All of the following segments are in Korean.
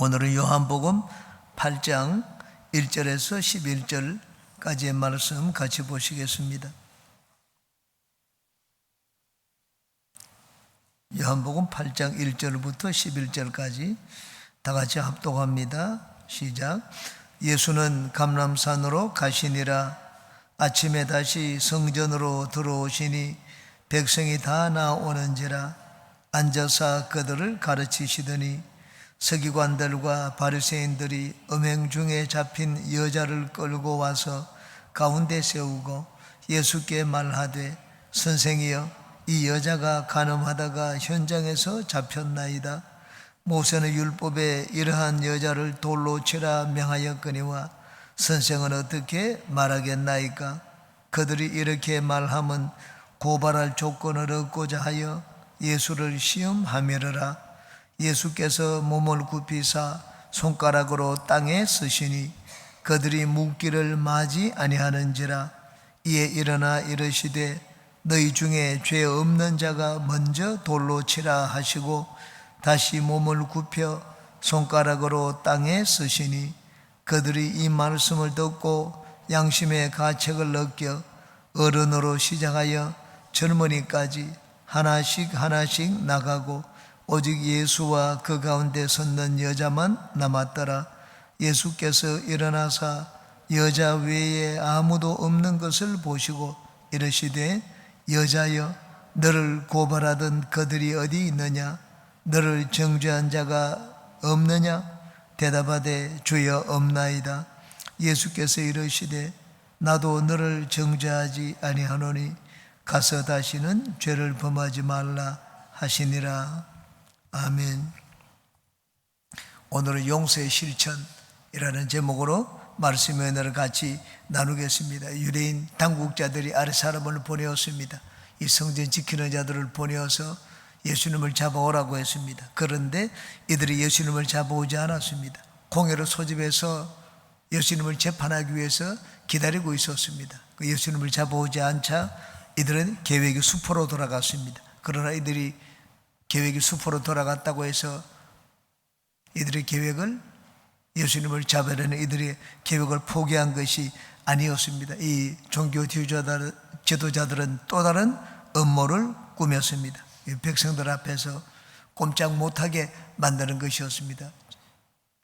오늘은 요한복음 8장 1절에서 11절까지의 말씀 같이 보시겠습니다. 요한복음 8장 1절부터 11절까지 다 같이 합독합니다. 시작. 예수는 감람산으로 가시니라. 아침에 다시 성전으로 들어오시니 백성이 다 나오는지라. 앉아서 그들을 가르치시더니 서기관들과 바리새인들이 음행 중에 잡힌 여자를 끌고 와서 가운데 세우고 예수께 말하되, 선생이여, 이 여자가 간음하다가 현장에서 잡혔나이다. 모세는 율법에 이러한 여자를 돌로 치라 명하였거니와 선생은 어떻게 말하겠나이까? 그들이 이렇게 말하면 고발할 조건을 얻고자 하여 예수를 시험하미르라. 예수께서 몸을 굽히사 손가락으로 땅에 쓰시니 그들이 묻기를 마지 아니하는지라. 이에 일어나 이르시되, 너희 중에 죄 없는 자가 먼저 돌로 치라 하시고 다시 몸을 굽혀 손가락으로 땅에 쓰시니 그들이 이 말씀을 듣고 양심의 가책을 느껴 어른으로 시작하여 젊은이까지 하나씩 나가고 오직 예수와 그 가운데 섰는 여자만 남았더라. 예수께서 일어나사 여자 외에 아무도 없는 것을 보시고 이르시되, 여자여, 너를 고발하던 그들이 어디 있느냐? 너를 정죄한 자가 없느냐? 대답하되, 주여, 없나이다. 예수께서 이르시되, 나도 너를 정죄하지 아니하노니 가서 다시는 죄를 범하지 말라 하시니라. 아멘. 오늘은 용서의 실천이라는 제목으로 말씀의 은혜를 같이 나누겠습니다. 유대인 당국자들이 아랫사람을 보내었습니다. 이 성전 지키는 자들을 보내어서 예수님을 잡아오라고 했습니다. 그런데 이들이 예수님을 잡아오지 않았습니다. 공회를 소집해서 예수님을 재판하기 위해서 기다리고 있었습니다. 예수님을 잡아오지 않자 이들은 계획의 수포로 돌아갔습니다. 그러나 이들이 계획이 수포로 돌아갔다고 해서 이들의 계획을, 예수님을 잡으려는 이들의 계획을 포기한 것이 아니었습니다. 이 종교 지도자들은 또 다른 음모를 꾸몄습니다. 백성들 앞에서 꼼짝 못하게 만드는 것이었습니다.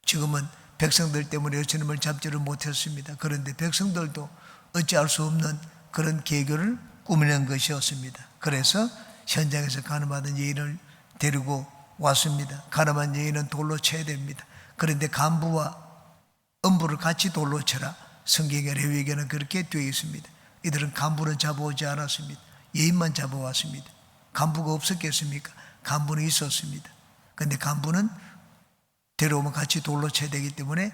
지금은 백성들 때문에 예수님을 잡지를 못했습니다. 그런데 백성들도 어찌할 수 없는 그런 계교를 꾸미는 것이었습니다. 그래서 현장에서 간음하던 여인을 데리고 왔습니다. 간음한 여인은 돌로 쳐야 됩니다. 그런데 간부와 음부를 같이 돌로 쳐라. 성경의 레위기에는 그렇게 되어 있습니다. 이들은 간부는 잡아오지 않았습니다. 여인만 잡아왔습니다. 간부가 없었겠습니까? 간부는 있었습니다. 그런데 간부는 데려오면 같이 돌로 쳐야 되기 때문에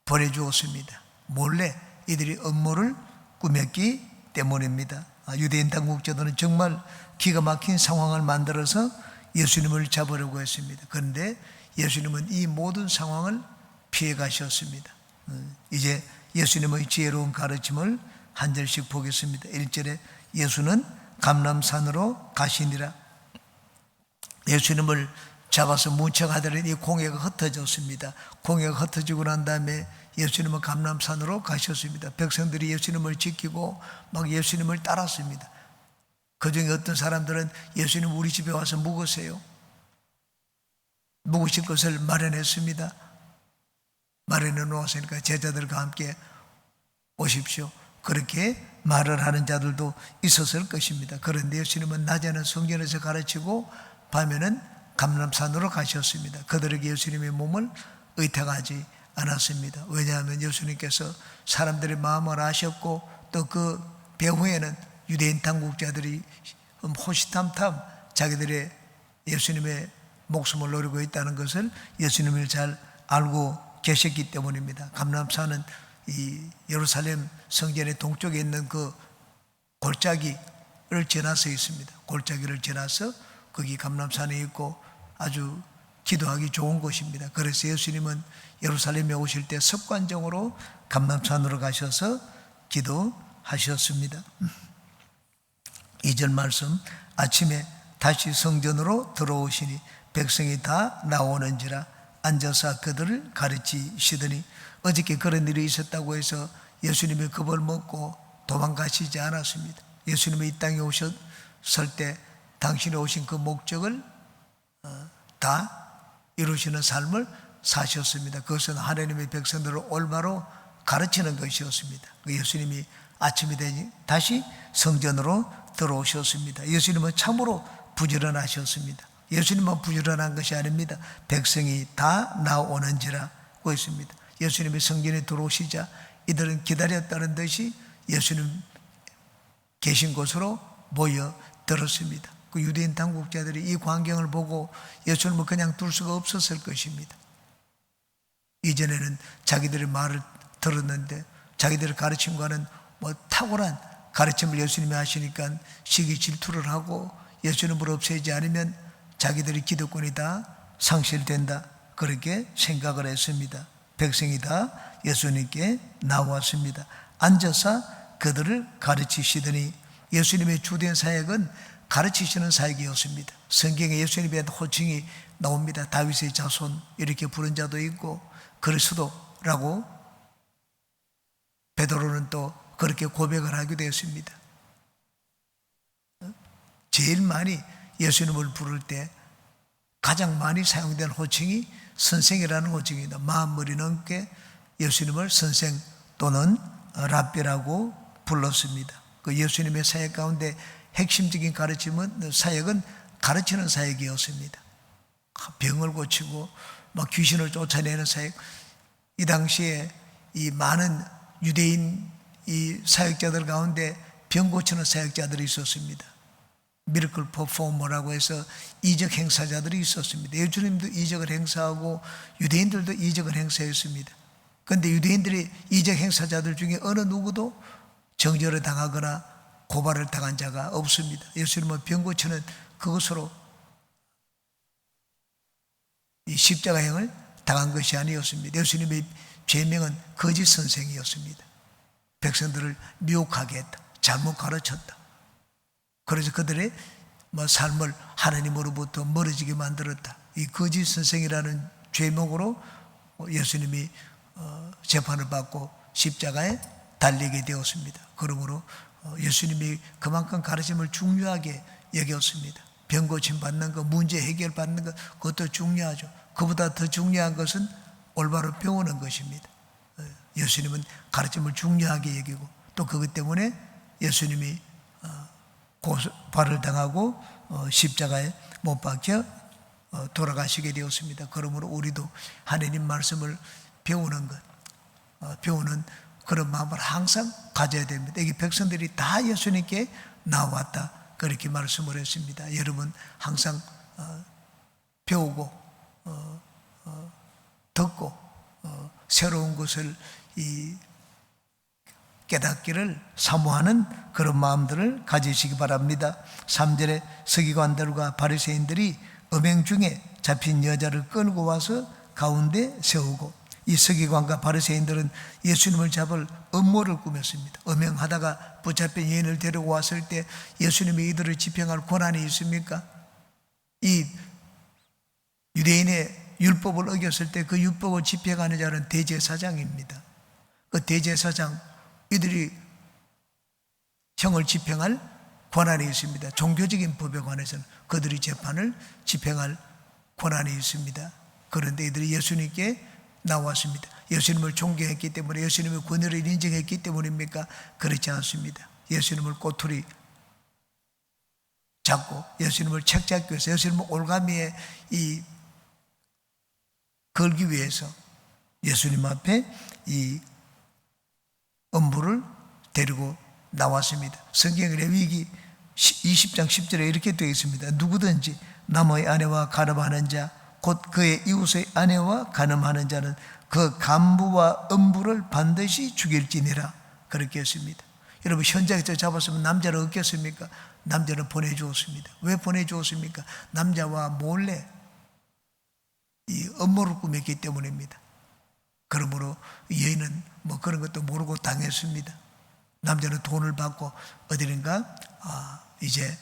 보내주었습니다. 몰래 이들이 음모를 꾸몄기 때문입니다. 유대인 당국자들은 정말 기가 막힌 상황을 만들어서 예수님을 잡으려고 했습니다. 그런데 예수님은 이 모든 상황을 피해 가셨습니다. 이제 예수님의 지혜로운 가르침을 한 절씩 보겠습니다. 1절에 예수는 감람산으로 가시니라. 예수님을 잡아서 문책하더니 이 공회가 흩어졌습니다. 공회가 흩어지고 난 다음에 예수님은 감람산으로 가셨습니다. 백성들이 예수님을 지키고 막 예수님을 따랐습니다. 그 중에 어떤 사람들은 예수님 우리 집에 와서 묵으세요. 묵으실 것을 마련했습니다. 마련해 놓았으니까 제자들과 함께 오십시오. 그렇게 말을 하는 자들도 있었을 것입니다. 그런데 예수님은 낮에는 성전에서 가르치고 밤에는 감람산으로 가셨습니다. 그들에게 예수님의 몸을 의탁하지 않았습니다. 왜냐하면 예수님께서 사람들의 마음을 아셨고 또 그 배후에는 유대인 당국자들이 호시탐탐 자기들의 예수님의 목숨을 노리고 있다는 것을 예수님을 잘 알고 계셨기 때문입니다. 감람산은 이 예루살렘 성전의 동쪽에 있는 그 골짜기를 지나서 있습니다. 골짜기를 지나서 거기 감람산에 있고 아주 기도하기 좋은 곳입니다. 그래서 예수님은 예루살렘에 오실 때 습관적으로 감람산으로 가셔서 기도하셨습니다. 2절 말씀, 아침에 다시 성전으로 들어오시니 백성이 다 나오는지라. 앉아서 그들을 가르치시더니 어저께 그런 일이 있었다고 해서 예수님이 겁을 먹고 도망가시지 않았습니다. 예수님이 이 땅에 오셨을 때 당신이 오신 그 목적을 다 이루시는 삶을 사셨습니다. 그것은 하나님의 백성들을 올바로 가르치는 것이었습니다. 예수님이 아침이 되니 다시 성전으로 들어오셨습니다. 예수님은 참으로 부지런하셨습니다. 예수님은 부지런한 것이 아닙니다. 백성이 다 나오는지라고 했습니다. 예수님이 성전에 들어오시자 이들은 기다렸다는 듯이 예수님 계신 곳으로 모여들었습니다. 그 유대인 당국자들이 이 광경을 보고 예수님을 그냥 둘 수가 없었을 것입니다. 이전에는 자기들의 말을 들었는데 자기들의 가르침과는 탁월한 가르침을 예수님이 하시니까 시기 질투를 하고 예수님을 없애지 않으면 자기들의 기득권이 다 상실된다, 그렇게 생각을 했습니다. 백성이 다 예수님께 나왔습니다. 앉아서 그들을 가르치시더니 예수님의 주된 사역은 가르치시는 사역이었습니다. 성경에 예수님에 대한 호칭이 나옵니다. 다윗의 자손 이렇게 부른 자도 있고 그리스도라고 베드로는 또 그렇게 고백을 하기도 했습니다. 제일 많이 예수님을 부를 때 가장 많이 사용된 호칭이 선생이라는 호칭입니다. 만물이 넘게 예수님을 선생 또는 랍비라고 불렀습니다. 그 예수님의 사역 가운데 핵심적인 사역은 가르치는 사역이었습니다. 병을 고치고 귀신을 쫓아내는 사역. 이 당시에 이 많은 유대인 이 사역자들 가운데 병 고치는 사역자들이 있었습니다. 미러클 퍼포머라고 해서 이적 행사자들이 있었습니다. 예수님도 이적을 행사하고 유대인들도 이적을 행사했습니다. 그런데 유대인들이 이적 행사자들 중에 어느 누구도 정죄를 당하거나 고발을 당한 자가 없습니다. 예수님은 병 고치는 그것으로 이 십자가형을 당한 것이 아니었습니다. 예수님의 죄명은 거짓 선생이었습니다. 백성들을 미혹하게 했다, 잘못 가르쳤다. 그래서 그들의 삶을 하나님으로부터 멀어지게 만들었다. 이 거짓 선생이라는 죄목으로 예수님이 재판을 받고 십자가에 달리게 되었습니다. 그러므로 예수님이 그만큼 가르침을 중요하게 여겼습니다. 병 고침 받는 것, 문제 해결 받는 것, 그것도 중요하죠. 그보다 더 중요한 것은 올바로 배우는 것입니다. 예수님은 가르침을 중요하게 여기고 또 그것 때문에 예수님이 고발을 당하고 십자가에 못 박혀 돌아가시게 되었습니다. 그러므로 우리도 하나님 말씀을 배우는 것, 배우는 그런 마음을 항상 가져야 됩니다. 여기 백성들이 다 예수님께 나왔다, 그렇게 말씀을 했습니다. 여러분 항상 배우고 듣고 새로운 것을 깨닫기를 사모하는 그런 마음들을 가지시기 바랍니다. 3절에 서기관들과 바리새인들이 음행 중에 잡힌 여자를 끌고 와서 가운데 세우고, 이 서기관과 바리새인들은 예수님을 잡을 음모를 꾸몄습니다. 음행하다가 붙잡힌 여인을 데리고 왔을 때 예수님이 이들을 집행할 권한이 있습니까? 이 유대인의 율법을 어겼을 때 그 율법을 집행하는 자는 대제사장입니다. 그 대제사장, 이들이 형을 집행할 권한이 있습니다. 종교적인 법에 관해서는 그들이 재판을 집행할 권한이 있습니다. 그런데 이들이 예수님께 나왔습니다. 예수님을 존경했기 때문에, 예수님의 권위를 인정했기 때문입니까? 그렇지 않습니다. 예수님을 꼬투리 잡고 예수님을 책잡기 위해서, 예수님을 올가미에 걸기 위해서 예수님 앞에 이 음부를 데리고 나왔습니다. 성경 레위기 20장 10절에 이렇게 되어 있습니다. 누구든지 남의 아내와 간음하는 자, 곧 그의 이웃의 아내와 간음하는 자는 그 간부와 음부를 반드시 죽일지니라, 그렇게 했습니다. 여러분, 현장에서 잡았으면 남자를 얻겠습니까? 남자는 보내주었습니다. 왜 보내주었습니까? 남자와 몰래 이 음모를 꾸몄기 때문입니다. 그러므로 여인은 그런 것도 모르고 당했습니다. 남자는 돈을 받고 어디든가 이제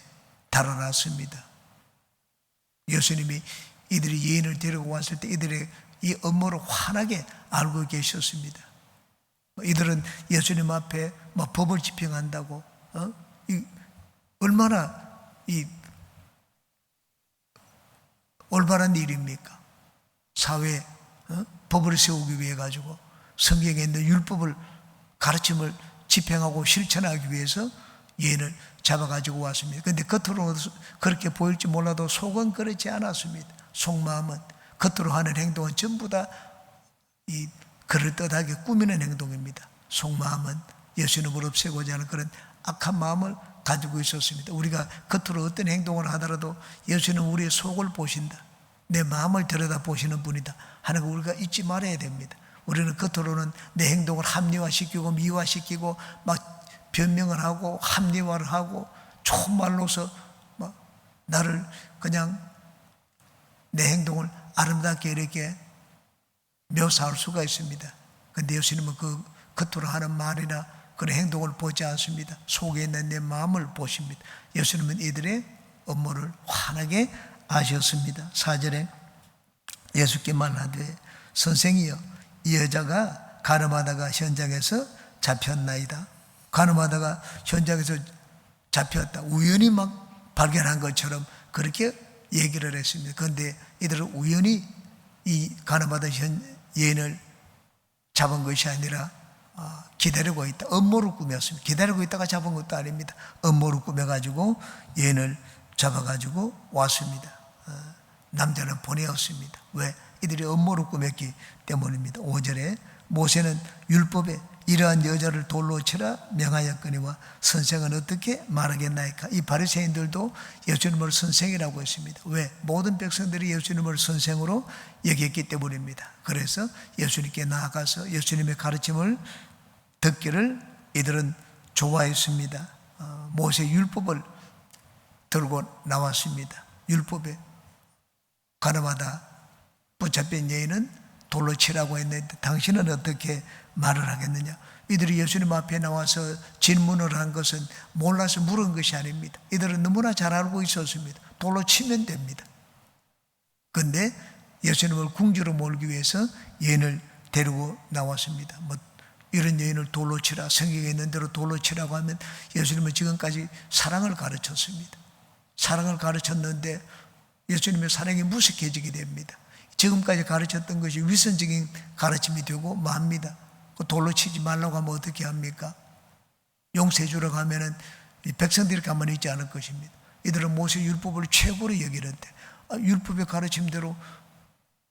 달아났습니다. 예수님이 이들이 여인을 데리고 왔을 때 이들의 이 음모를 환하게 알고 계셨습니다. 이들은 예수님 앞에 법을 집행한다고 얼마나 이 올바른 일입니까? 사회에 법을 세우기 위해 가지고 성경에 있는 율법을 가르침을 집행하고 실천하기 위해서 예인을 잡아가지고 왔습니다. 그런데 겉으로는 그렇게 보일지 몰라도 속은 그렇지 않았습니다. 속마음은, 겉으로 하는 행동은 전부 다 이 그럴듯하게 꾸미는 행동입니다. 속마음은 예수님을 없애고자 하는 그런 악한 마음을 가지고 있었습니다. 우리가 겉으로 어떤 행동을 하더라도 예수는 우리의 속을 보신다, 내 마음을 들여다 보시는 분이다 하는 거 우리가 잊지 말아야 됩니다. 우리는 겉으로는 내 행동을 합리화시키고 미화시키고 막 변명을 하고 합리화를 하고 좋은 말로서 막 나를 그냥 내 행동을 아름답게 이렇게 묘사할 수가 있습니다. 그런데 예수님은 그 겉으로 하는 말이나 그런 행동을 보지 않습니다. 속에 있는 내 마음을 보십니다. 예수님은 이들의 업무를 환하게 아셨습니다. 4절에 예수께 말하되 선생이여, 이 여자가 가늠하다가 현장에서 잡혔나이다. 가늠하다가 현장에서 잡혔다, 우연히 막 발견한 것처럼 그렇게 얘기를 했습니다. 그런데 이들은 우연히 이 가늠하던 예인을 잡은 것이 아니라 기다리고 있다, 음모를 꾸몄습니다. 기다리고 있다가 잡은 것도 아닙니다. 음모를 꾸며가지고 예인을 잡아가지고 왔습니다. 남자는 보내었습니다. 왜? 이들이 음모를 꾸몄기 때문입니다. 5절에 모세는 율법에 이러한 여자를 돌로 치라 명하였거니와 선생은 어떻게 말하겠나이까. 이 바리새인들도 예수님을 선생이라고 했습니다. 왜? 모든 백성들이 예수님을 선생으로 여겼기 때문입니다. 그래서 예수님께 나아가서 예수님의 가르침을 듣기를 이들은 좋아했습니다. 모세 율법을 들고 나왔습니다. 율법에 가늠하다 붙잡힌 여인은 돌로 치라고 했는데 당신은 어떻게 말을 하겠느냐. 이들이 예수님 앞에 나와서 질문을 한 것은 몰라서 물은 것이 아닙니다. 이들은 너무나 잘 알고 있었습니다. 돌로 치면 됩니다. 그런데 예수님을 궁지로 몰기 위해서 여인을 데리고 나왔습니다. 이런 여인을 돌로 치라, 성경에 있는 대로 돌로 치라고 하면 예수님은 지금까지 사랑을 가르쳤습니다. 사랑을 가르쳤는데 예수님의 사랑이 무색해지게 됩니다. 지금까지 가르쳤던 것이 위선적인 가르침이 되고 맙니다. 돌로 치지 말라고 하면 어떻게 합니까? 용서해 주라고 하면은 백성들이 가만히 있지 않을 것입니다. 이들은 모세 율법을 최고로 여기는데 율법의 가르침대로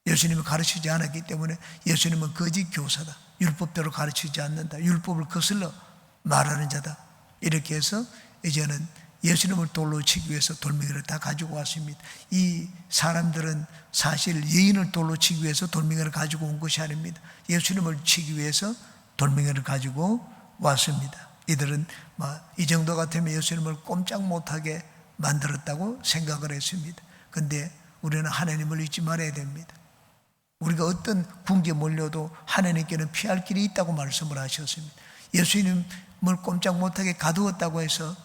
예수님이 가르치지 않았기 때문에 예수님은 거짓 교사다, 율법대로 가르치지 않는다, 율법을 거슬러 말하는 자다, 이렇게 해서 이제는 예수님을 돌로 치기 위해서 돌멩이를 다 가지고 왔습니다. 이 사람들은 사실 여인을 돌로 치기 위해서 돌멩이를 가지고 온 것이 아닙니다. 예수님을 치기 위해서 돌멩이를 가지고 왔습니다. 이들은 이 정도 같으면 예수님을 꼼짝 못하게 만들었다고 생각을 했습니다. 그런데 우리는 하나님을 잊지 말아야 됩니다. 우리가 어떤 궁지에 몰려도 하나님께는 피할 길이 있다고 말씀을 하셨습니다. 예수님을 꼼짝 못하게 가두었다고 해서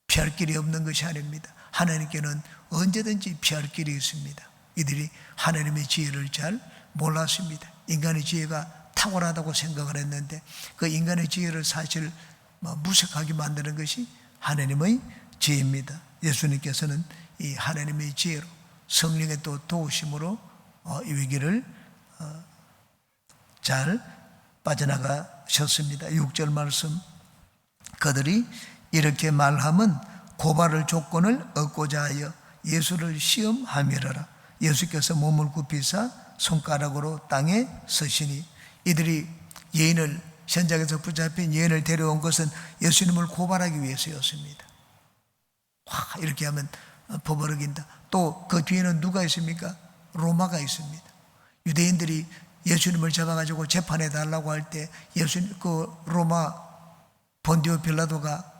피할 길이 없는 것이 아닙니다. 하나님께는 언제든지 피할 길이 있습니다. 이들이 하나님의 지혜를 잘 몰랐습니다. 인간의 지혜가 탁월하다고 생각을 했는데 그 인간의 지혜를 사실 무색하게 만드는 것이 하나님의 지혜입니다. 예수님께서는 이 하나님의 지혜로 성령의 또 도우심으로 이 위기를 잘 빠져나가셨습니다. 6절 말씀, 그들이 이렇게 말함은 고발을 조건을 얻고자 하여 예수를 시험함이러라. 예수께서 몸을 굽히사 손가락으로 땅에 서시니, 이들이 예인을 현장에서 붙잡힌 예인을 데려온 것은 예수님을 고발하기 위해서였습니다. 이렇게 하면 법 어긴다. 또 그 뒤에는 누가 있습니까? 로마가 있습니다. 유대인들이 예수님을 잡아가지고 재판해 달라고 할 때 그 로마 본디오 빌라도가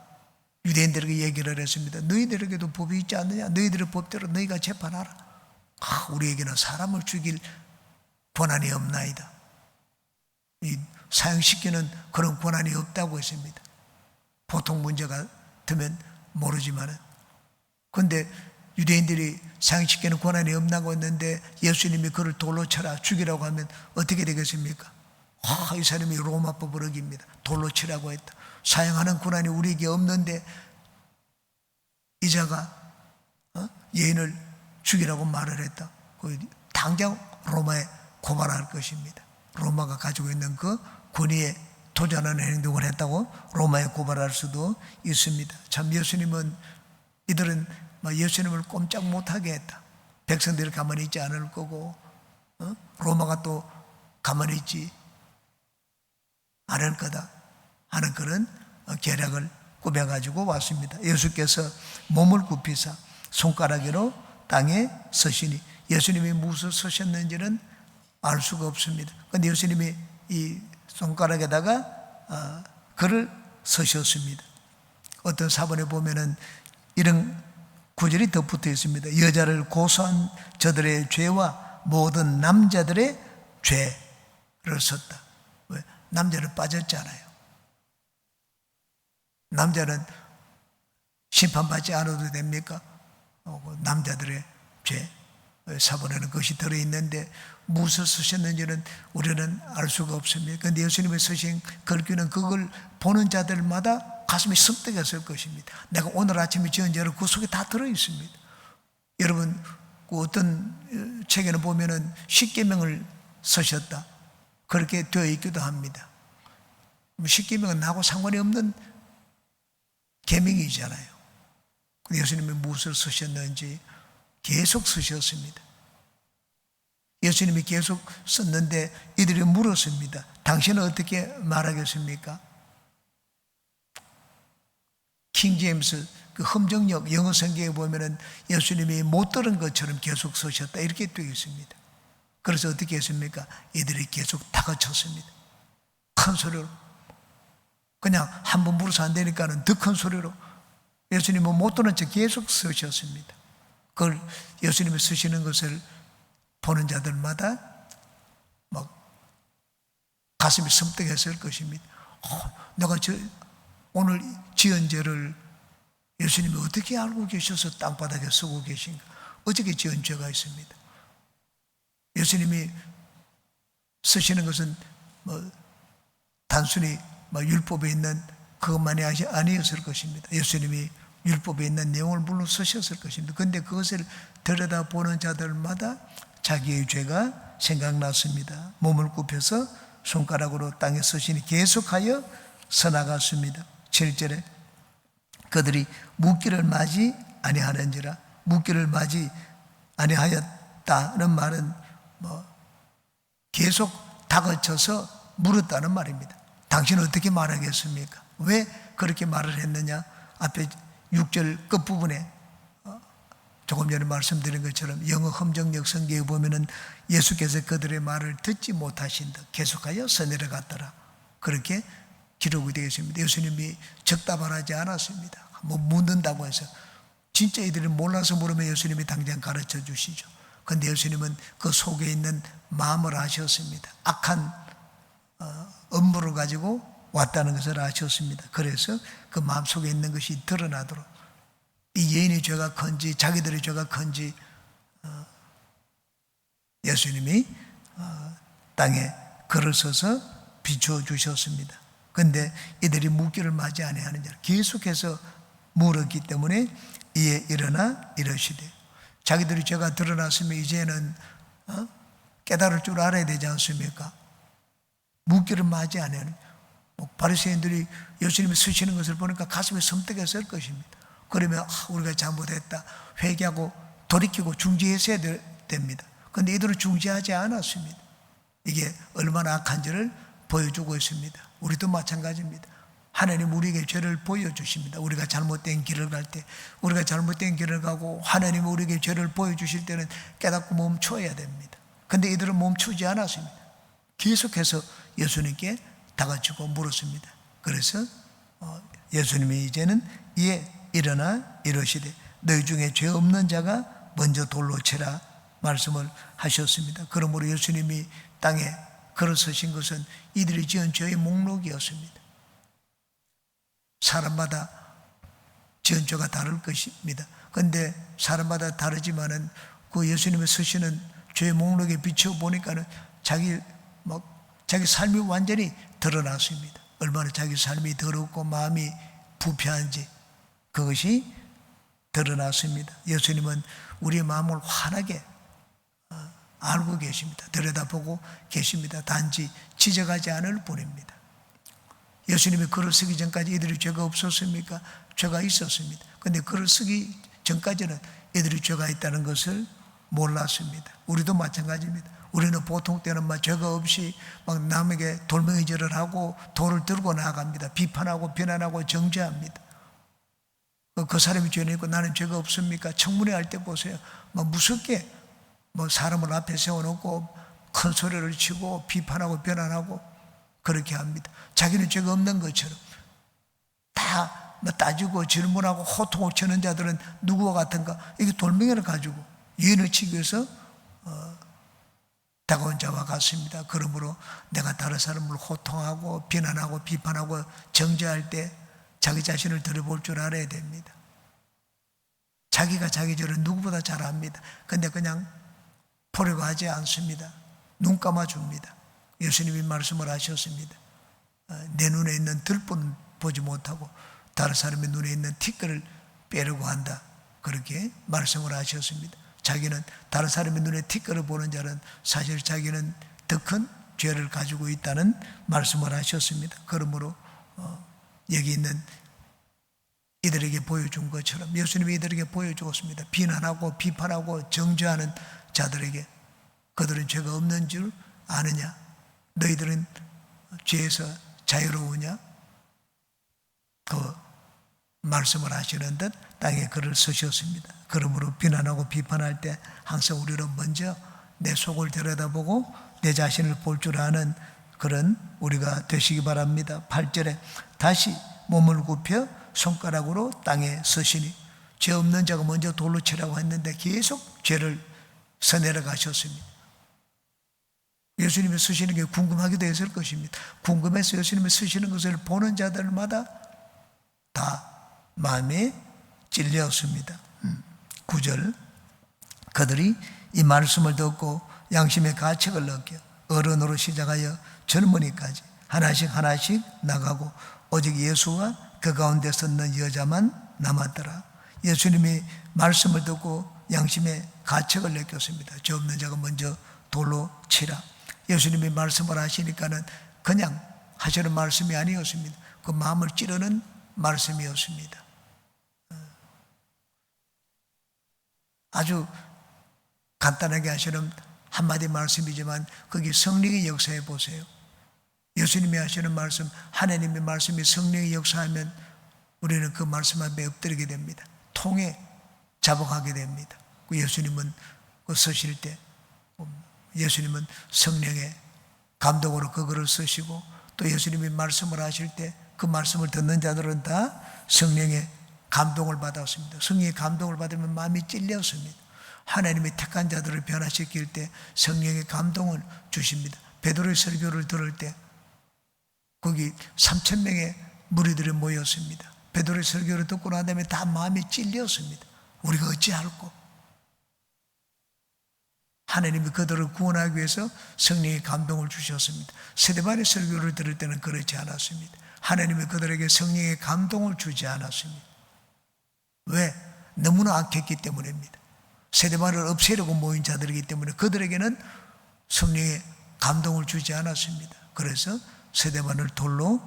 유대인들에게 얘기를 했습니다. 너희들에게도 법이 있지 않느냐? 너희들의 법대로 너희가 재판하라. 우리에게는 사람을 죽일 권한이 없나이다. 사형시키는 그런 권한이 없다고 했습니다. 보통 문제 같으면 모르지만은. 그런데 유대인들이 상식계는 권한이 없나고 했는데 예수님이 그를 돌로 쳐라 죽이라고 하면 어떻게 되겠습니까? 이 사람이 로마법을 어깁니다. 돌로 치라고 했다. 사형하는 권한이 우리에게 없는데 이자가 예인을 죽이라고 말을 했다. 당장 로마에 고발할 것입니다. 로마가 가지고 있는 그 권위에 도전하는 행동을 했다고 로마에 고발할 수도 있습니다. 참 예수님은 이들은 예수님을 꼼짝 못하게 했다. 백성들이 가만히 있지 않을 거고 로마가 또 가만히 있지 않을 거다 하는 그런 계략을 꾸며가지고 왔습니다. 예수께서 몸을 굽히사 손가락으로 땅에 서시니 예수님이 무엇을 서셨는지는 알 수가 없습니다. 그런데 예수님이 이 손가락에다가 글을 서셨습니다. 어떤 사본에 보면은 이런 구절이 덧붙어 있습니다. 여자를 고소한 저들의 죄와 모든 남자들의 죄를 썼다. 왜? 남자는 빠졌잖아요. 남자는 심판받지 않아도 됩니까? 남자들의 죄 사본에는 그것이 들어있는데 무엇을 쓰셨는지는 우리는 알 수가 없습니다. 그런데 예수님이 쓰신 글귀는 그걸 보는 자들마다 가슴이 습득했을 것입니다. 내가 오늘 아침에 지은 죄를 그 속에 다 들어있습니다. 여러분 그 어떤 책에는 보면은 십계명을 쓰셨다 그렇게 되어 있기도 합니다. 십계명은 나하고 상관이 없는 계명이잖아요. 예수님이 무엇을 쓰셨는지 계속 쓰셨습니다. 예수님이 계속 썼는데 이들이 물었습니다. 당신은 어떻게 말하겠습니까? 킹 제임스 그 험정역 영어 성경에 보면은 예수님이 못 들은 것처럼 계속 쓰셨다 이렇게 되어 있습니다. 그래서 어떻게 했습니까? 이들이 계속 다그쳤습니다. 큰 소리로 그냥 한 번 물어서 안 되니까는 더 큰 소리로 예수님은 못 들은 척 계속 쓰셨습니다. 그걸 예수님이 쓰시는 것을 보는 자들마다 막 가슴이 섬뜩했을 것입니다. 내가 오늘 지은 죄를 예수님이 어떻게 알고 계셔서 땅바닥에 쓰고 계신가? 어떻게 지은 죄가 있습니다. 예수님이 쓰시는 것은 단순히 율법에 있는 그것만이 아니었을 것입니다. 예수님이 율법에 있는 내용을 물론 쓰셨을 것입니다. 그런데 그것을 들여다보는 자들마다 자기의 죄가 생각났습니다. 몸을 굽혀서 손가락으로 땅에 서시니 계속하여 서나갔습니다. 7절에 그들이 묻기를 맞이 아니하는지라. 묻기를 맞이 아니하였다는 말은 계속 다그쳐서 물었다는 말입니다. 당신은 어떻게 말하겠습니까? 왜 그렇게 말을 했느냐? 앞에 6절 끝부분에 조금 전에 말씀드린 것처럼 영어 험정역 성경에 보면은 예수께서 그들의 말을 듣지 못하신다. 계속하여 서내려갔더라. 그렇게 기록이 되어 있습니다. 예수님이 적답을 하지 않았습니다. 묻는다고 해서 진짜 이들이 몰라서 물으면 예수님이 당장 가르쳐 주시죠. 그런데 예수님은 그 속에 있는 마음을 아셨습니다. 악한 업무를 가지고 왔다는 것을 아셨습니다. 그래서 그 마음속에 있는 것이 드러나도록 이 여인의 죄가 큰지 자기들의 죄가 큰지 예수님이 땅에 글을 써서 비추어 주셨습니다. 그런데 이들이 묻기를 맞이 아니하는 자를 계속해서 물었기 때문에 이에 일어나 이러시되 자기들의 죄가 드러났으면 이제는 깨달을 줄 알아야 되지 않습니까? 묻기를 맞이 아니하는 바리새인들이 예수님이 쓰시는 것을 보니까 가슴에 섬뜩했을 것입니다. 그러면 우리가 잘못했다 회개하고 돌이키고 중지했어야 됩니다. 그런데 이들은 중지하지 않았습니다. 이게 얼마나 악한지를 보여주고 있습니다. 우리도 마찬가지입니다. 하나님 우리에게 죄를 보여주십니다. 우리가 잘못된 길을 갈 때 우리가 잘못된 길을 가고 하나님 우리에게 죄를 보여주실 때는 깨닫고 멈춰야 됩니다. 그런데 이들은 멈추지 않았습니다. 계속해서 예수님께 다가치고 물었습니다. 그래서 예수님이 이제는 이에 일어나 이러시되 너희 중에 죄 없는 자가 먼저 돌로 치라 말씀을 하셨습니다. 그러므로 예수님이 땅에 걸어 서신 것은 이들이 지은 죄의 목록이었습니다. 사람마다 지은 죄가 다를 것입니다. 그런데 사람마다 다르지만은 그 예수님의 쓰시는 죄의 목록에 비춰보니까는 자기 삶이 완전히 드러났습니다. 얼마나 자기 삶이 더럽고 마음이 부패한지 그것이 드러났습니다. 예수님은 우리의 마음을 환하게 알고 계십니다. 들여다보고 계십니다. 단지 지적하지 않을 뿐입니다. 예수님이 글을 쓰기 전까지 이들이 죄가 없었습니까? 죄가 있었습니다. 그런데 글을 쓰기 전까지는 이들이 죄가 있다는 것을 몰랐습니다. 우리도 마찬가지입니다. 우리는 보통 때는 죄가 없이 남에게 돌멩이질을 하고 돌을 들고 나아갑니다. 비판하고 비난하고 정죄합니다. 그 사람이 죄는 있고 나는 죄가 없습니까? 청문회 할 때 보세요. 무섭게 사람을 앞에 세워놓고 큰 소리를 치고 비판하고 비난하고 그렇게 합니다. 자기는 죄가 없는 것처럼 다 따지고 질문하고 호통을 치는 자들은 누구와 같은가? 이게 돌멩이를 가지고 유인을 치기 위해서 다가온 자와 같습니다. 그러므로 내가 다른 사람을 호통하고 비난하고 비판하고 정죄할 때 자기 자신을 들여볼 줄 알아야 됩니다. 자기가 자기 죄를 누구보다 잘 압니다. 그런데 그냥 보려고 하지 않습니다. 눈 감아줍니다. 예수님이 말씀을 하셨습니다. 내 눈에 있는 들뿐 보지 못하고 다른 사람의 눈에 있는 티끌을 빼려고 한다. 그렇게 말씀을 하셨습니다. 자기는 다른 사람의 눈에 티끌을 보는 자는 사실 자기는 더 큰 죄를 가지고 있다는 말씀을 하셨습니다. 그러므로 여기 있는 이들에게 보여준 것처럼 예수님이 이들에게 보여주었습니다. 비난하고 비판하고 정죄하는 자들에게 그들은 죄가 없는 줄 아느냐? 너희들은 죄에서 자유로우냐? 그 말씀을 하시는 듯 땅에 글을 쓰셨습니다. 그러므로 비난하고 비판할 때 항상 우리는 먼저 내 속을 들여다보고 내 자신을 볼 줄 아는 그런 우리가 되시기 바랍니다. 8절에 다시 몸을 굽혀 손가락으로 땅에 쓰시니 죄 없는 자가 먼저 돌로 치라고 했는데 계속 죄를 써내려 가셨습니다. 예수님이 쓰시는 게 궁금하기도 했을 것입니다. 궁금해서 예수님이 쓰시는 것을 보는 자들마다 다 마음에 찔렸습니다. 9절 그들이 이 말씀을 듣고 양심의 가책을 느껴 어른으로 시작하여 젊은이까지 하나씩 하나씩 나가고 오직 예수와 그 가운데 섰는 여자만 남았더라. 예수님이 말씀을 듣고 양심의 가책을 느꼈습니다. 죄 없는 자가 먼저 돌로 치라. 예수님이 말씀을 하시니까는 그냥 하시는 말씀이 아니었습니다. 그 마음을 찌르는 말씀이었습니다. 아주 간단하게 하시는 한마디 말씀이지만 거기 성령의 역사해 보세요. 예수님이 하시는 말씀, 하나님의 말씀이 성령의 역사하면 우리는 그 말씀 앞에 엎드리게 됩니다. 통에 자복하게 됩니다. 예수님은 그 쓰실 때 예수님은 성령의 감독으로 그 글을 쓰시고 또 예수님이 말씀을 하실 때 그 말씀을 듣는 자들은 다 성령의 감동을 받았습니다. 성령의 감동을 받으면 마음이 찔렸습니다. 하나님이 택한 자들을 변화시킬 때 성령의 감동을 주십니다. 베드로의 설교를 들을 때 거기 3,000명의 무리들이 모였습니다. 베드로의 설교를 듣고 난 다음에 다 마음이 찔렸습니다. 우리가 어찌할꼬? 하나님이 그들을 구원하기 위해서 성령의 감동을 주셨습니다. 스데반의 설교를 들을 때는 그렇지 않았습니다. 하나님이 그들에게 성령의 감동을 주지 않았습니다. 왜? 너무나 악했기 때문입니다. 스데반을 없애려고 모인 자들이기 때문에 그들에게는 성령의 감동을 주지 않았습니다. 그래서 스데반을 돌로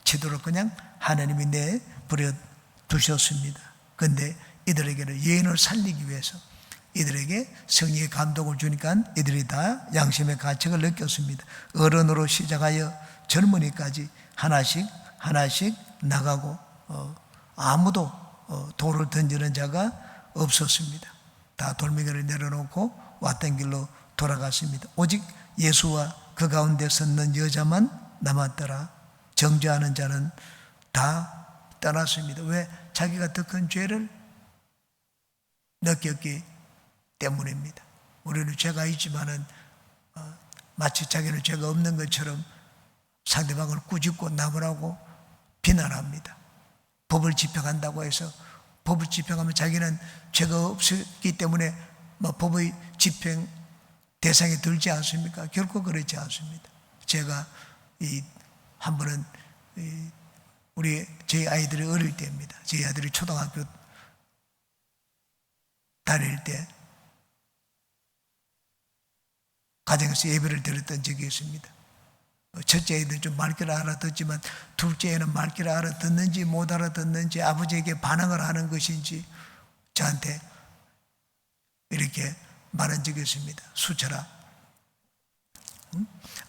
치도록 그냥 하나님이 내버려 두셨습니다. 그런데 이들에게는 예언을 살리기 위해서 이들에게 성령의 감동을 주니까 이들이 다 양심의 가책을 느꼈습니다. 어른으로 시작하여 젊은이까지 하나씩 하나씩 나가고 아무도 돌을 던지는 자가 없었습니다. 다 돌멩이를 내려놓고 왔던 길로 돌아갔습니다. 오직 예수와 그 가운데 섰는 여자만 남았더라. 정죄하는 자는 다 떠났습니다. 왜? 자기가 더 큰 죄를 느꼈기 때문입니다. 우리는 죄가 있지만은 마치 자기는 죄가 없는 것처럼 상대방을 꾸짖고 나무라고 비난합니다. 법을 집행한다고 해서 법을 집행하면 자기는 죄가 없었기 때문에 법의 집행 대상에 들지 않습니까? 결코 그렇지 않습니다. 제가 한 번은 저희 아이들이 어릴 때입니다. 저희 아들이 초등학교 다닐 때 가정에서 예배를 드렸던 적이 있습니다. 첫째 애는 좀 말귀를 알아듣지만 둘째 애는 말귀를 알아듣는지 못 알아듣는지 아버지에게 반항을 하는 것인지 저한테 이렇게 말한 적이 있습니다. 수철아,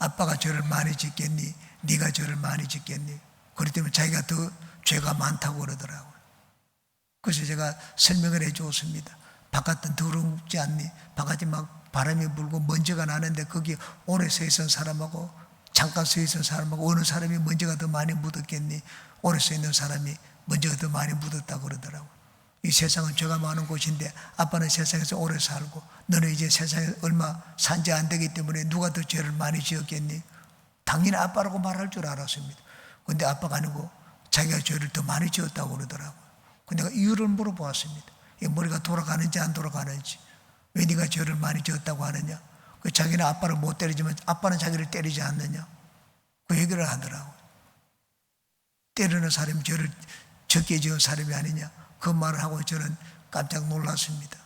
아빠가 죄를 많이 짓겠니? 네가 죄를 많이 짓겠니? 그렇기 때문에 자기가 더 죄가 많다고 그러더라고요. 그래서 제가 설명을 해 주었습니다. 바깥은 더럽지 않니? 바깥이 막 바람이 불고 먼지가 나는데 거기 오래 서 있는 사람하고 잠깐 서 있는 사람하고 어느 사람이 먼지가 더 많이 묻었겠니? 오래 서 있는 사람이 먼지가 더 많이 묻었다고 그러더라고요. 이 세상은 죄가 많은 곳인데 아빠는 세상에서 오래 살고 너는 이제 세상에 얼마 산 지 안 되기 때문에 누가 더 죄를 많이 지었겠니? 당연히 아빠라고 말할 줄 알았습니다. 근데 아빠가 아니고 자기가 죄를 더 많이 지었다고 그러더라고요. 근데 내가 이유를 물어보았습니다. 이 머리가 돌아가는지 안 돌아가는지, 왜 네가 죄를 많이 지었다고 하느냐? 자기는 아빠를 못 때리지만 아빠는 자기를 때리지 않느냐? 그 얘기를 하더라고요. 때리는 사람이 죄를 적게 지은 사람이 아니냐? 그 말을 하고 저는 깜짝 놀랐습니다.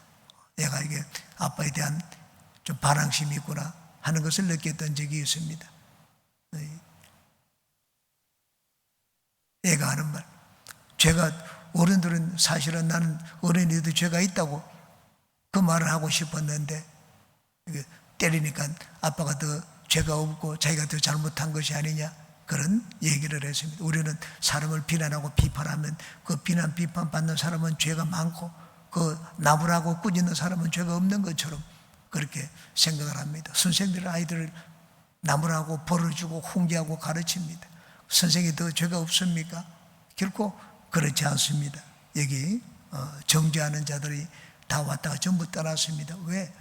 내가 이게 아빠에 대한 좀 반항심이 있구나 하는 것을 느꼈던 적이 있습니다. 애가 하는 말, 죄가, 어른들은 사실은 나는 어른이도 죄가 있다고 그 말을 하고 싶었는데 때리니까 아빠가 더 죄가 없고 자기가 더 잘못한 것이 아니냐, 그런 얘기를 했습니다. 우리는 사람을 비난하고 비판하면 그 비난 비판 받는 사람은 죄가 많고 그 나무라고 꾸짖는 사람은 죄가 없는 것처럼 그렇게 생각을 합니다. 선생님들은 아이들을 나무라고 벌을 주고 훈계하고 가르칩니다. 선생이 더 죄가 없습니까? 결코 그렇지 않습니다. 여기 정죄하는 자들이 다 왔다가 전부 떠났습니다. 왜?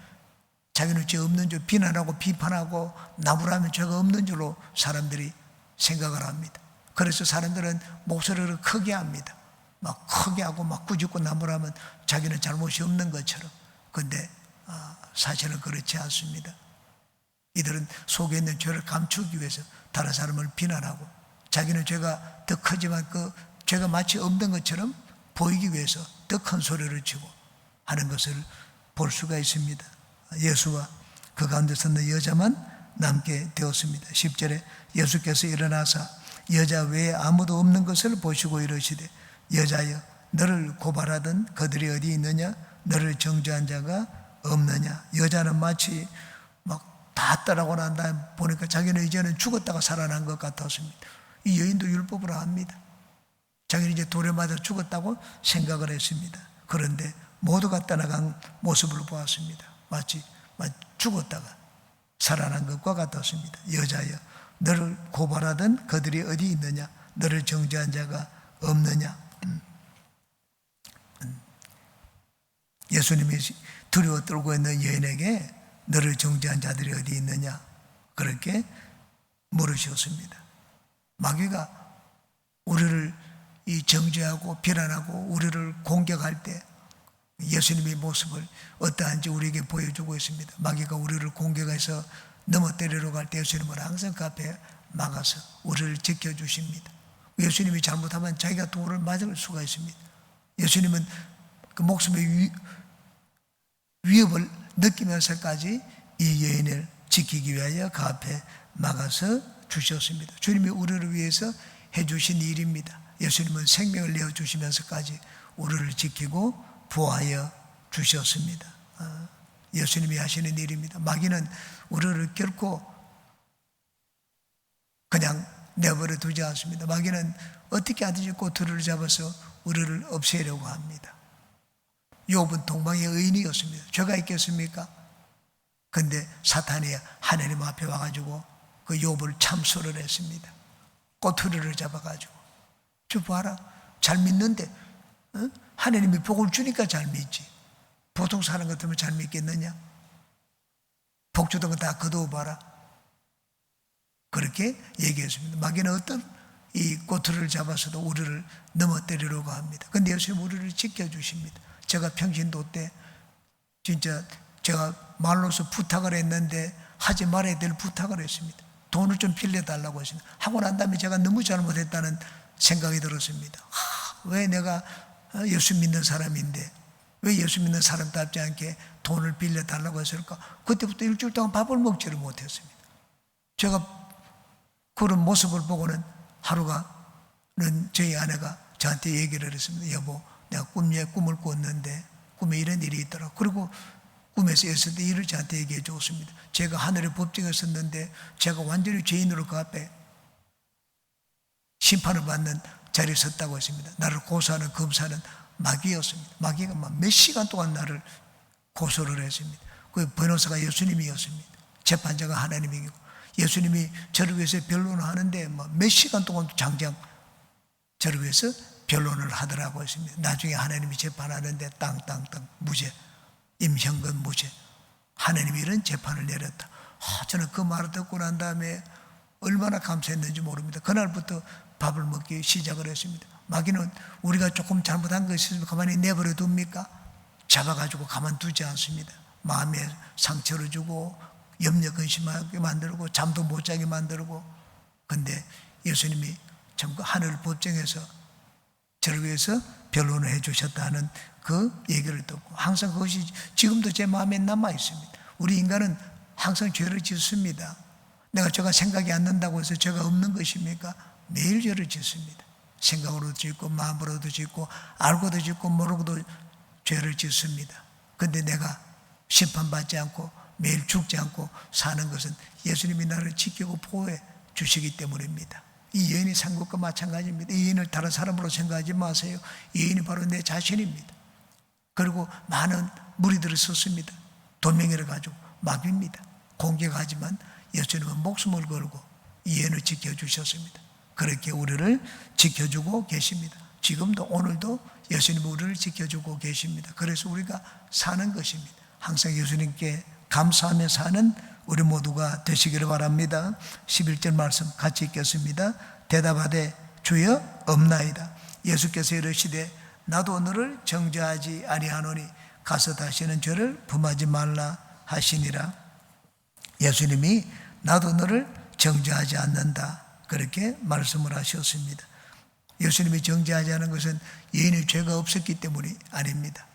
자기는 죄 없는 줄 비난하고 비판하고 나무라면 죄가 없는 줄로 사람들이 생각을 합니다. 그래서 사람들은 목소리를 크게 합니다. 막 크게 하고 막 꾸짖고 나무라면 자기는 잘못이 없는 것처럼. 그런데 사실은 그렇지 않습니다. 이들은 속에 있는 죄를 감추기 위해서 다른 사람을 비난하고 자기는 죄가 더 크지만 그 죄가 마치 없는 것처럼 보이기 위해서 더 큰 소리를 치고 하는 것을 볼 수가 있습니다. 예수와 그 가운데 섰는 여자만 남게 되었습니다. 10절에 예수께서 일어나사 여자 외에 아무도 없는 것을 보시고 이르시되 여자여 너를 고발하던 그들이 어디 있느냐? 너를 정죄한 자가 없느냐? 여자는 마치 막 다 떠나고 난 다음에 보니까 자기는 이제는 죽었다가 살아난 것 같았습니다. 이 여인도 율법을 압니다. 자기는 이제 돌에 맞아 죽었다고 생각을 했습니다. 그런데 모두가 떠나간 모습을 보았습니다. 마치 죽었다가 살아난 것과 같았습니다. 여자여 너를 고발하던 그들이 어디 있느냐? 너를 정죄한 자가 없느냐? 예수님이 두려워 떨고 있는 여인에게 너를 정죄한 자들이 어디 있느냐? 그렇게 물으셨습니다. 마귀가 우리를 정죄하고 비난하고 우리를 공격할 때 예수님의 모습을 어떠한지 우리에게 보여주고 있습니다. 마귀가 우리를 공격해서 넘어뜨리러 갈 때 예수님은 항상 그 앞에 막아서 우리를 지켜주십니다. 예수님이 잘못하면 자기가 돌을 맞을 수가 있습니다. 예수님은 그 목숨의 위협을 느끼면서까지 이 여인을 지키기 위하여 그 앞에 막아서 주셨습니다. 주님이 우리를 위해서 해주신 일입니다. 예수님은 생명을 내어주시면서까지 우리를 지키고 보호하여 주셨습니다. 예수님이 하시는 일입니다. 마귀는 우리를 결코 그냥 내버려 두지 않습니다. 마귀는 어떻게 하든지 꼬투리를 잡아서 우리를 없애려고 합니다. 욥은 동방의 의인이었습니다. 죄가 있겠습니까? 그런데 사탄이 하나님 앞에 와가지고 그 욥을 참소를 했습니다. 꼬투리를 잡아가지고 저 봐라, 잘 믿는데 하나님이 복을 주니까 잘 믿지. 보통 사람 같으면 잘 믿겠느냐? 복 주던 거 다 거두어봐라. 그렇게 얘기했습니다. 마귀는 어떤 이 꼬투리를 잡아서도 우리를 넘어뜨리려고 합니다. 근데 예수님 우리를 지켜주십니다. 제가 평신도 때 진짜 제가 말로서 부탁을 했는데 하지 말아야 될 부탁을 했습니다. 돈을 좀 빌려달라고 했습니다. 하고 난 다음에 제가 너무 잘못했다는 생각이 들었습니다. 왜 내가 예수 믿는 사람인데 왜 예수 믿는 사람답지 않게 돈을 빌려달라고 했을까? 그때부터 일주일 동안 밥을 먹지를 못했습니다. 제가 그런 모습을 보고는 하루가는 저희 아내가 저한테 얘기를 했습니다. 여보, 내가 꿈을 꿨는데 꿈에 이런 일이 있더라. 그리고 꿈에서 있을 때 일을 저한테 얘기해 주었습니다. 제가 하늘의 법정에 섰는데 제가 완전히 죄인으로 그 앞에 심판을 받는 자리에 섰다고 했습니다. 나를 고소하는 검사는 마귀였습니다. 마귀가 몇 시간 동안 나를 고소를 했습니다. 그 변호사가 예수님이었습니다. 재판자가 하나님이고 예수님이 저를 위해서 변론을 하는데 몇 시간 동안 장장 저를 위해서 변론을 하더라고 했습니다. 나중에 하나님이 재판하는데 땅땅땅 무죄, 임형근 무죄. 하나님이 이런 재판을 내렸다. 저는 그 말을 듣고 난 다음에 얼마나 감사했는지 모릅니다. 그날부터 밥을 먹기 시작을 했습니다. 마귀는 우리가 조금 잘못한 것이 있으면 가만히 내버려 둡니까? 잡아가지고 가만두지 않습니다. 마음에 상처를 주고 염려 근심하게 만들고 잠도 못 자게 만들고. 근데 예수님이 참 그 하늘 법정에서 저를 위해서 변론을 해 주셨다는 그 얘기를 듣고 항상 그것이 지금도 제 마음에 남아 있습니다. 우리 인간은 항상 죄를 짓습니다. 내가 죄가 생각이 안 난다고 해서 죄가 없는 것입니까? 매일 죄를 짓습니다. 생각으로도 짓고 마음으로도 짓고 알고도 짓고 모르고도 죄를 짓습니다. 근데 내가 심판받지 않고 매일 죽지 않고 사는 것은 예수님이 나를 지키고 보호해 주시기 때문입니다. 이 여인이 산 것과 마찬가지입니다. 이 여인을 다른 사람으로 생각하지 마세요. 이 여인이 바로 내 자신입니다. 그리고 많은 무리들을 썼습니다. 돌멩이를 가지고 마귀입니다. 공격하지만 예수님은 목숨을 걸고 이 여인을 지켜주셨습니다. 그렇게 우리를 지켜주고 계십니다. 지금도 오늘도 예수님은 우리를 지켜주고 계십니다. 그래서 우리가 사는 것입니다. 항상 예수님께 감사하며 사는 우리 모두가 되시기를 바랍니다. 11절 말씀 같이 읽겠습니다. 대답하되 주여 없나이다. 예수께서 이르시되 나도 너를 정죄하지 아니하노니 가서 다시는 죄를 범하지 말라 하시니라. 예수님이 나도 너를 정죄하지 않는다 그렇게 말씀을 하셨습니다. 예수님이 정죄하지 않은 것은 예인의 죄가 없었기 때문이 아닙니다.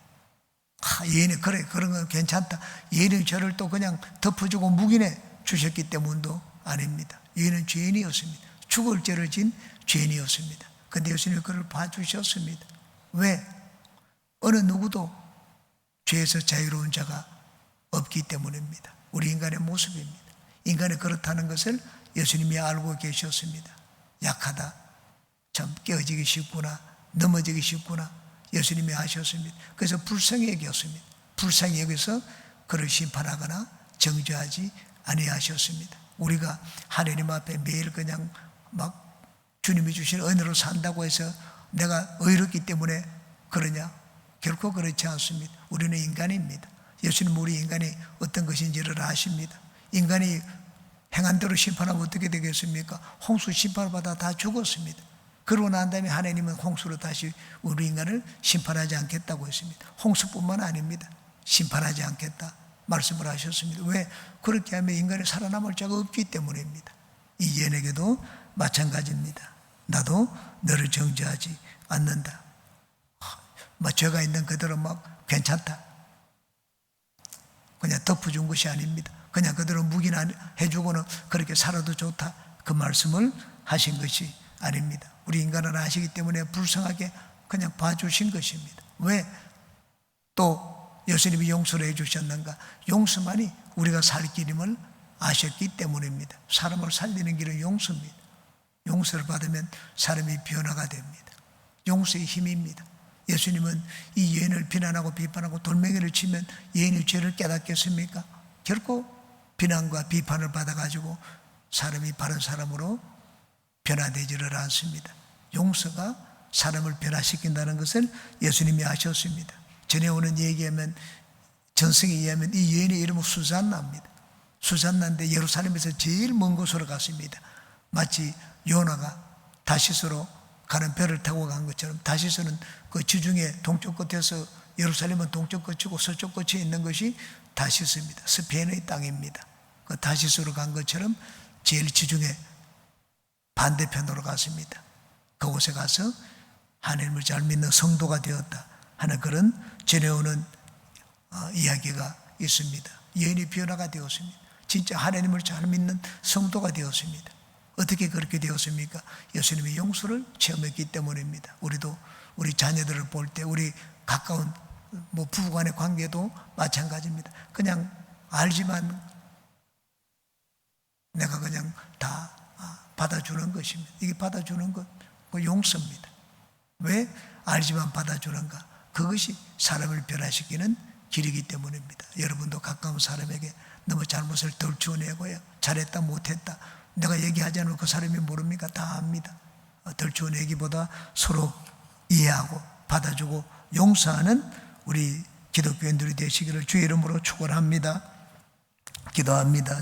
예인이 그래 그런 건 괜찮다. 예인의 죄를 또 그냥 덮어주고 묵인해 주셨기 때문도 아닙니다. 예인은 죄인이었습니다. 죽을 죄를 진 죄인이었습니다. 그런데 예수님이 그를 봐주셨습니다. 왜? 어느 누구도 죄에서 자유로운 자가 없기 때문입니다. 우리 인간의 모습입니다. 인간이 그렇다는 것을 예수님이 알고 계셨습니다. 약하다. 참 깨어지기 쉽구나. 넘어지기 쉽구나. 예수님이 아셨습니다. 그래서 불쌍히 여겼습니다. 불쌍히 여겨서 그를 심판하거나 정죄하지 아니하셨습니다. 우리가 하나님 앞에 매일 그냥 막 주님이 주신 은혜로 산다고 해서 내가 의롭기 때문에 그러냐? 결코 그렇지 않습니다. 우리는 인간입니다. 예수님은 우리 인간이 어떤 것인지를 아십니다. 인간이 행한 대로 심판하면 어떻게 되겠습니까? 홍수 심판을 받아 다 죽었습니다. 그러고 난 다음에 하나님은 홍수로 다시 우리 인간을 심판하지 않겠다고 했습니다. 홍수뿐만 아닙니다. 심판하지 않겠다 말씀을 하셨습니다. 왜? 그렇게 하면 인간이 살아남을 자가 없기 때문입니다. 이 예에게도 마찬가지입니다. 나도 너를 정죄하지 않는다. 죄가 있는 그대로 막 괜찮다. 그냥 덮어준 것이 아닙니다. 그냥 그대로 묵인해주고는 그렇게 살아도 좋다. 그 말씀을 하신 것이 아닙니다. 우리 인간은 아시기 때문에 불쌍하게 그냥 봐주신 것입니다. 왜? 또 예수님이 용서를 해주셨는가? 용서만이 우리가 살 길임을 아셨기 때문입니다. 사람을 살리는 길은 용서입니다. 용서를 받으면 사람이 변화가 됩니다. 용서의 힘입니다. 예수님은 이 여인을 비난하고 비판하고 돌멩이를 치면 여인의 죄를 깨닫겠습니까? 결코 비난과 비판을 받아가지고 사람이 바른 사람으로 변화되지를 않습니다. 용서가 사람을 변화시킨다는 것을 예수님이 아셨습니다. 전해오는 얘기하면 전승에 의하면 이 여인의 이름은 수산나입니다. 수산나인데 예루살렘에서 제일 먼 곳으로 갔습니다. 마치 요나가 다시스로 가는 배를 타고 간 것처럼, 다시스는 그 지중해 동쪽 끝에서 예루살렘은 동쪽 끝이고 서쪽 끝에 있는 것이 다시스입니다. 스페인의 땅입니다. 그 다시스로 간 것처럼 제일 지중해 반대편으로 갔습니다. 그곳에 가서 하나님을 잘 믿는 성도가 되었다 하는 그런 전해오는 이야기가 있습니다. 여인이 변화가 되었습니다. 진짜 하나님을 잘 믿는 성도가 되었습니다. 어떻게 그렇게 되었습니까? 예수님의 용서를 체험했기 때문입니다. 우리도 우리 자녀들을 볼 때, 우리 가까운 부부간의 관계도 마찬가지입니다. 그냥 알지만 내가 그냥 다 받아주는 것입니다. 이게 받아주는 것, 용서입니다. 왜 알지만 받아주는가? 그것이 사람을 변화시키는 길이기 때문입니다. 여러분도 가까운 사람에게 너무 잘못을 덜추어내고요, 잘했다 못했다 내가 얘기하지 않으면 그 사람이 모릅니까? 다 압니다. 덜추어내기보다 서로 이해하고 받아주고 용서하는 우리 기독교인들이 되시기를 주의 이름으로 축원합니다. 기도합니다.